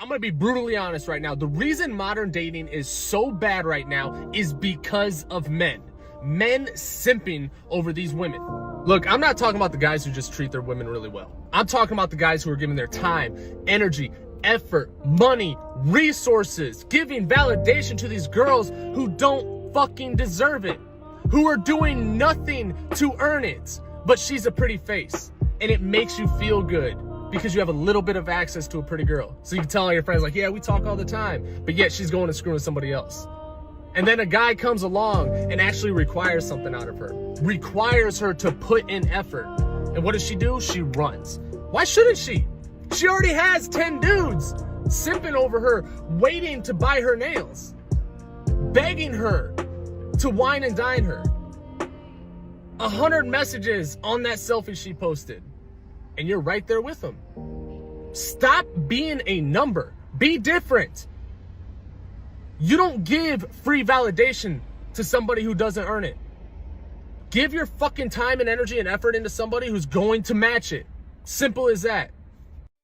I'm gonna be brutally honest right now. The reason modern dating is so bad right now is because of men. Men simping over these women. Look, I'm not talking about the guys who just treat their women really well. I'm talking about the guys who are giving their time, energy, effort, money, resources, giving validation to these girls who don't fucking deserve it, who are doing nothing to earn it, but she's a pretty face, and it makes you feel good because you have a little bit of access to a pretty girl. So you can tell all your friends, like, yeah, we talk all the time, but yet she's going to screw with somebody else. And then a guy comes along and actually requires something out of her, requires her to put in effort. And what does she do? She runs. Why shouldn't she? She already has 10 dudes simping over her, waiting to buy her nails, begging her to wine and dine her. 100 messages on that selfie she posted, and you're right there with them. Stop being a number. Be different. You don't give free validation to somebody who doesn't earn it. Give your fucking time and energy and effort into somebody who's going to match it. Simple as that.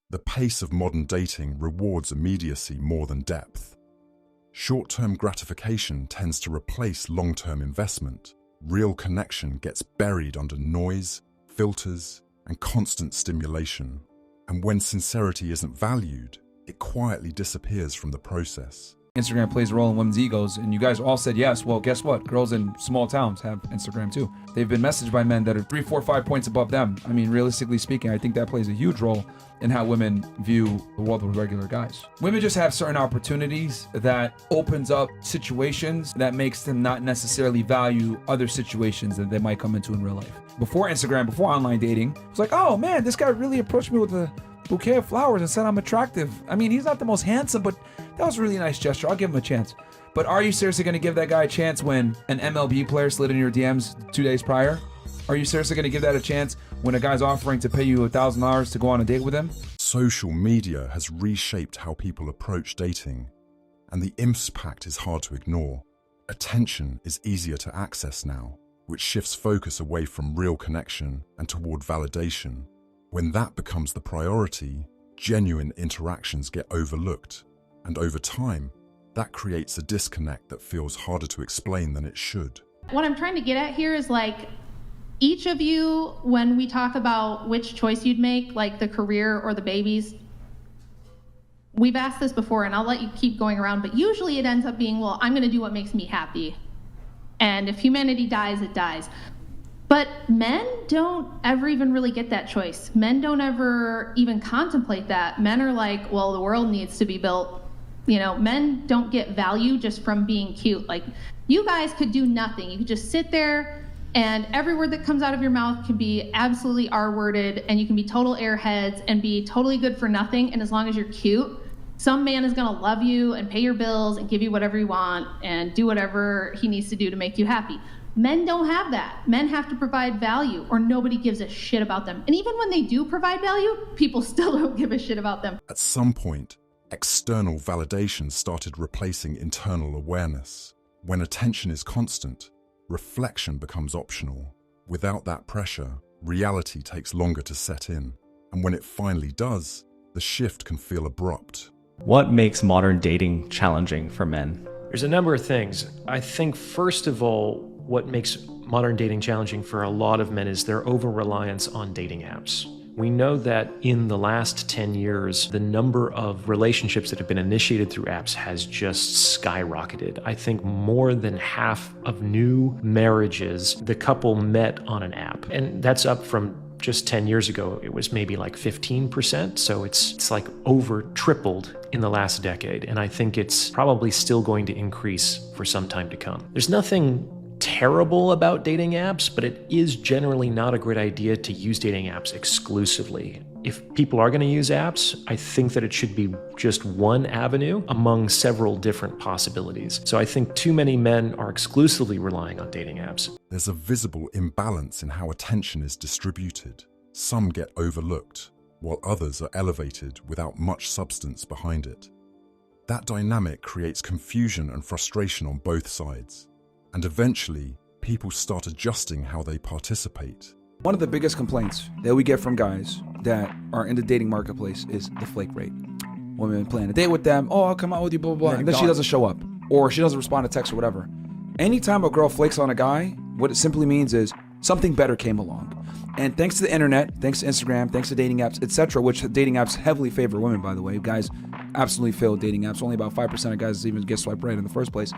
The pace of modern dating rewards immediacy more than depth. Short-term gratification tends to replace long-term investment. Real connection gets buried under noise, filters, and constant stimulation. And when sincerity isn't valued, it quietly disappears from the process. Instagram plays a role in women's egos, and you guys all said yes. Well, guess what? Girls in small towns have Instagram too. They've been messaged by men that are 3, 4, 5 points above them. I mean, realistically speaking, I think that plays a huge role in how women view the world with regular guys. Women just have certain opportunities that opens up situations that makes them not necessarily value other situations that they might come into in real life. Before Instagram, before online dating, it was like, oh man, this guy really approached me with a bouquet of flowers and said I'm attractive. I mean, he's not the most handsome, but that was a really nice gesture. I'll give him a chance. But are you seriously going to give that guy a chance when an MLB player slid in your DMs 2 days prior? Are you seriously going to give that a chance when a guy's offering to pay you $1,000 to go on a date with him? Social media has reshaped how people approach dating, and the impact is hard to ignore. Attention is easier to access now, which shifts focus away from real connection and toward validation. When that becomes the priority, genuine interactions get overlooked, and over time, that creates a disconnect that feels harder to explain than it should. What I'm trying to get at here is like, each of you, when we talk about which choice you'd make, like the career or the babies, we've asked this before, and I'll let you keep going around, but usually it ends up being, well, I'm gonna do what makes me happy. And if humanity dies, it dies. But men don't ever even really get that choice. Men don't ever even contemplate that. Men are like, well, the world needs to be built. You know, men don't get value just from being cute. Like, you guys could do nothing. You could just sit there, and every word that comes out of your mouth can be absolutely R-worded, and you can be total airheads and be totally good for nothing. And as long as you're cute, some man is gonna love you and pay your bills and give you whatever you want and do whatever he needs to do to make you happy. Men don't have that. Men have to provide value, or nobody gives a shit about them. And even when they do provide value, people still don't give a shit about them. At some point, external validation started replacing internal awareness. When attention is constant, reflection becomes optional. Without that pressure, reality takes longer to set in. And when it finally does, the shift can feel abrupt. What makes modern dating challenging for men? There's a number of things. I think, first of all, what makes modern dating challenging for a lot of men is their over-reliance on dating apps. We know that in the last 10 years, the number of relationships that have been initiated through apps has just skyrocketed. I think more than half of new marriages, the couple met on an app. And that's up from just 10 years ago. It was maybe like 15%. So it's like over tripled in the last decade. And I think it's probably still going to increase for some time to come. There's nothing terrible about dating apps, but it is generally not a great idea to use dating apps exclusively. If people are going to use apps, I think that it should be just one avenue among several different possibilities. So I think too many men are exclusively relying on dating apps. There's a visible imbalance in how attention is distributed. Some get overlooked, while others are elevated without much substance behind it. That dynamic creates confusion and frustration on both sides. And eventually, people start adjusting how they participate. One of the biggest complaints that we get from guys that are in the dating marketplace is the flake rate. women plan a date with them. Oh, I'll come out with you, blah, blah, blah. And then she doesn't show up, or she doesn't respond to text or whatever. Anytime a girl flakes on a guy, what it simply means is something better came along. And thanks to the internet, thanks to Instagram, thanks to dating apps, etc., which dating apps heavily favor women, by the way. Guys absolutely fail dating apps. Only about 5% of guys even get swiped right in the first place.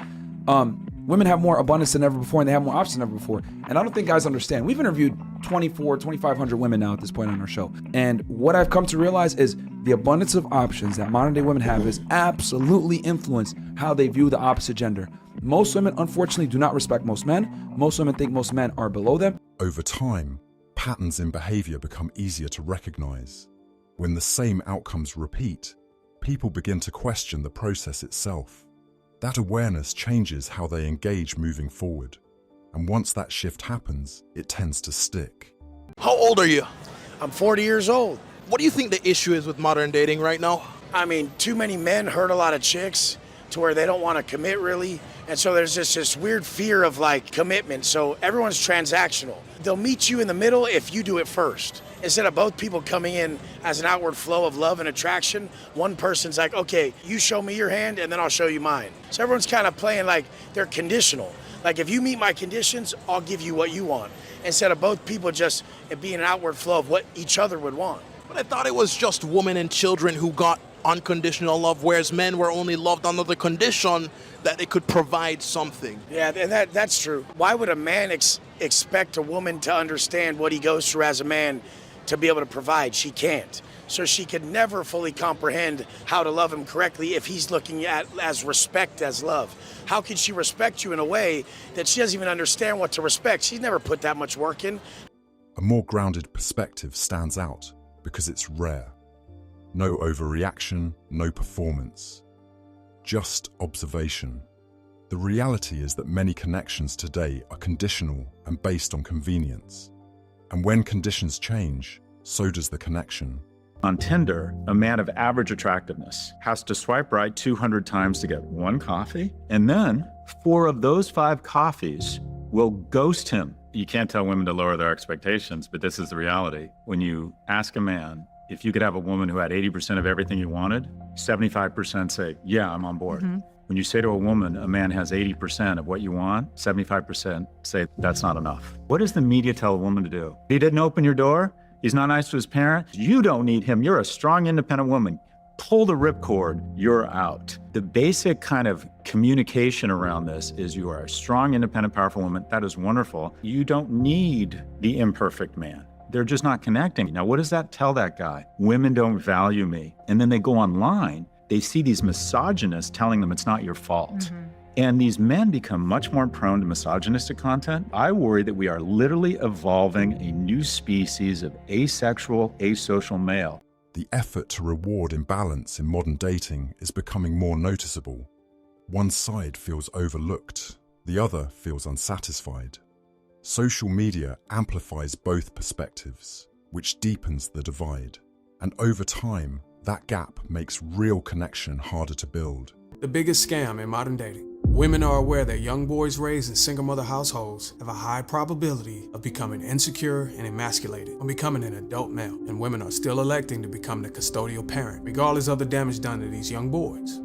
Women have more abundance than ever before, and they have more options than ever before. And I don't think guys understand. We've interviewed 2,500 women now at this point on our show. And what I've come to realize is the abundance of options that modern day women have is absolutely influenced how they view the opposite gender. Most women, unfortunately, do not respect most men. Most women think most men are below them. Over time, patterns in behavior become easier to recognize. When the same outcomes repeat, people begin to question the process itself. That awareness changes how they engage moving forward. And once that shift happens, it tends to stick. How old are you? I'm 40 years old. What do you think the issue is with modern dating right now? I mean, too many men hurt a lot of chicks to where they don't want to commit really. And so there's just this weird fear of like commitment. So everyone's transactional. They'll meet you in the middle if you do it first. Instead of both people coming in as an outward flow of love and attraction, one person's like, okay, you show me your hand and then I'll show you mine. So everyone's kind of playing like they're conditional. Like if you meet my conditions, I'll give you what you want. Instead of both people just it being an outward flow of what each other would want. But I thought it was just women and children who got unconditional love, whereas men were only loved under the condition that they could provide something. Yeah, and that's true. Why would a man expect a woman to understand what he goes through as a man to be able to provide? She can't. So she could never fully comprehend how to love him correctly if he's looking at as respect as love. How could she respect you in a way that she doesn't even understand what to respect? She's never put that much work in. A more grounded perspective stands out because it's rare. No overreaction, no performance. Just observation. The reality is that many connections today are conditional and based on convenience. And when conditions change, so does the connection. On Tinder, a man of average attractiveness has to swipe right 200 times to get one coffee, and then 4 of those 5 coffees will ghost him. You can't tell women to lower their expectations, but this is the reality. When you ask a man if you could have a woman who had 80% of everything you wanted, 75% say, yeah, I'm on board. When you say to a woman, a man has 80% of what you want, 75% say, that's not enough. What does the media tell a woman to do? He didn't open your door? He's not nice to his parents? You don't need him. You're a strong, independent woman. Pull the ripcord, you're out. The basic kind of communication around this is you are a strong, independent, powerful woman. That is wonderful. You don't need the imperfect man. They're just not connecting. Now, what does that tell that guy? Women don't value me. And then they go online, they see these misogynists telling them it's not your fault. And these men become much more prone to misogynistic content. I worry that we are literally evolving a new species of asexual, asocial male. The effort to reward imbalance in modern dating is becoming more noticeable. One side feels overlooked, the other feels unsatisfied. Social media amplifies both perspectives, which deepens the divide. And over time, that gap makes real connection harder to build. The biggest scam in modern dating. Women are aware that young boys raised in single mother households have a high probability of becoming insecure and emasculated when becoming an adult male, and women are still electing to become the custodial parent, regardless of the damage done to these young boys.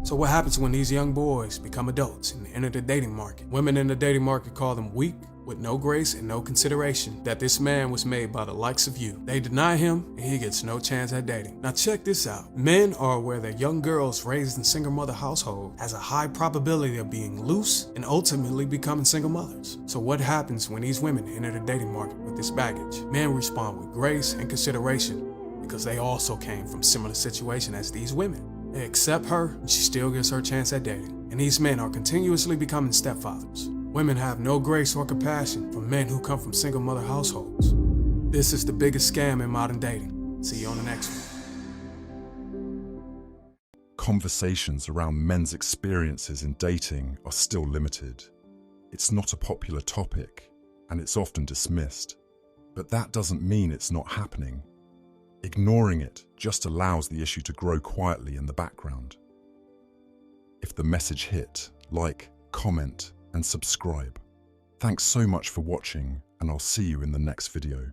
So what happens when these young boys become adults and enter the dating market? Women in the dating market call them weak, with no grace and no consideration that this man was made by the likes of you. They deny him and he gets no chance at dating. Now check this out. Men are aware that young girls raised in single mother household has a high probability of being loose and ultimately becoming single mothers. So what happens when these women enter the dating market with this baggage? Men respond with grace and consideration because they also came from similar situation as these women. They accept her and she still gets her chance at dating. And these men are continuously becoming stepfathers. Women have no grace or compassion for men who come from single mother households. This is the biggest scam in modern dating. See you on the next one. Conversations around men's experiences in dating are still limited. It's not a popular topic, and it's often dismissed. But that doesn't mean it's not happening. Ignoring it just allows the issue to grow quietly in the background. If the message hit, like, comment, and subscribe. Thanks so much for watching, and I'll see you in the next video.